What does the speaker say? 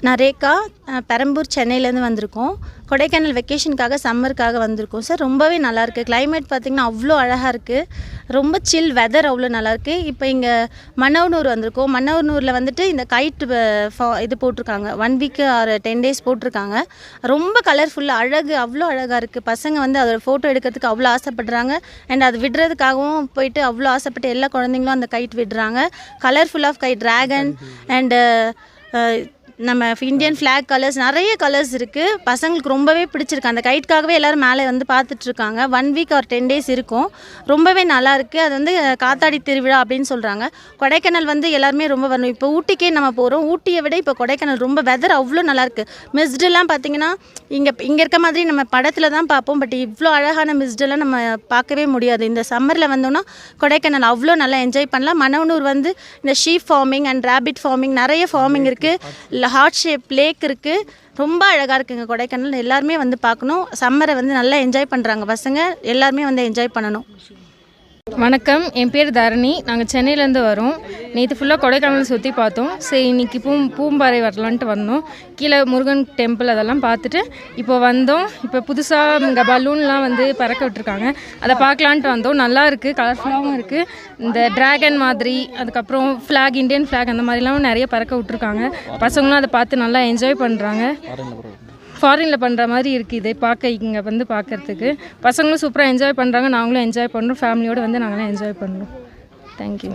நான் ரேகா பெரம்பூர் சென்னையிலேருந்து வந்திருக்கோம். கொடைக்கானல் வெக்கேஷனுக்காக சம்மருக்காக வந்திருக்கோம் சார். ரொம்பவே நல்லாயிருக்கு. கிளைமேட் பார்த்திங்கன்னா அவ்வளோ அழகாக இருக்குது. ரொம்ப சில் வெதர் அவ்வளோ நல்லாயிருக்கு. இப்போ இங்கே மன்னவனூர் வந்திருக்கோம். மன்னவனூரில் வந்துட்டு இந்த கைட் இது போட்டிருக்காங்க. 1 வீக் ஆர் 10 டேஸ் போட்டிருக்காங்க. ரொம்ப கலர்ஃபுல்லாக அவ்வளோ அழகாக இருக்குது. பசங்க வந்து அதோட ஃபோட்டோ எடுக்கிறதுக்கு அவ்வளோ ஆசைப்படுறாங்க. அண்ட் அது விடுறதுக்காகவும் போயிட்டு அவ்வளோ ஆசைப்பட்டு எல்லா குழந்தைங்களும் அந்த கைட் விடுறாங்க. Colourful of kite dragon and நம்ம இந்தியன் ஃப்ளாக் கலர்ஸ் நிறைய கலர்ஸ் இருக்குது. பசங்களுக்கு ரொம்பவே பிடிச்சிருக்கு. அந்த கைட்டுக்காகவே எல்லோரும் மேலே வந்து பார்த்துட்ருக்காங்க. 1 வீக் ஆர் 10 டேஸ் இருக்கும். ரொம்பவே நல்லாயிருக்கு. அது வந்து காத்தாடி திருவிழா அப்படின்னு சொல்கிறாங்க. கொடைக்கானல் வந்து எல்லாருமே ரொம்ப வரணும். இப்போ ஊட்டிக்கே நம்ம போகிறோம். ஊட்டியை விட இப்போ கொடைக்கானல் ரொம்ப வெதர் அவ்வளோ நல்லாயிருக்கு. மிஸ்டெல்லாம் பார்த்திங்கன்னா இங்கே இருக்க மாதிரி நம்ம படத்தில் தான் பார்ப்போம். பட் இவ்வளோ அழகான மிஸ்டெல்லாம் நம்ம பார்க்கவே முடியாது. இந்த சம்மரில் வந்தோன்னா கொடைக்கானல் அவ்வளோ நல்லா என்ஜாய் பண்ணலாம். மன்னவனூர் வந்து இந்த sheep farming and rabbit farming நிறைய ஃபார்மிங் இருக்குது. ஹார்ட் ஷேப் லேக் இருக்குது. ரொம்ப அழகாக இருக்குங்க கொடைக்கானல். எல்லாருமே வந்து பார்க்கணும். சம்மரை வந்து நல்லா என்ஜாய் பண்ணுறாங்க பசங்க. எல்லாருமே வந்து என்ஜாய் பண்ணணும். வணக்கம், என் பேர் தரணி. நாங்கள் சென்னையிலேருந்து வரோம். நேற்று ஃபுல்லாக கொடைக்கானல் சுற்றி பார்த்தோம். சரி, இன்றைக்கி பூம்பாறை வரலான்ட்டு வந்தோம். கீழே முருகன் டெம்பிள் அதெல்லாம் பார்த்துட்டு இப்போ வந்தோம். இப்போ புதுசாக இங்கே பலூன்லாம் வந்து பறக்க விட்டுருக்காங்க. அதை பார்க்கலான்ட்டு வந்தோம். நல்லா இருக்குது, கலர்ஃபுல்லாகவும் இருக்குது. இந்த ட்ராகன் மாதிரி, அதுக்கப்புறம் ஃப்ளாக், இந்தியன் ஃப்ளாக் அந்த மாதிரிலாம் நிறைய பறக்க விட்டுருக்காங்க. பசங்களும் அதை பார்த்து நல்லா என்ஜாய் பண்ணுறாங்க. ஃபாரினில் பண்ணுற மாதிரி இருக்குது இதை பார்க்க. இங்கே வந்து பார்க்குறதுக்கு பசங்களும் சூப்பராக என்ஜாய் பண்ணுறாங்க. நாங்களும் என்ஜாய் பண்ணுறோம். ஃபேமிலியோடு வந்து நாங்களாம் என்ஜாய் பண்ணுறோம். தேங்க்யூ.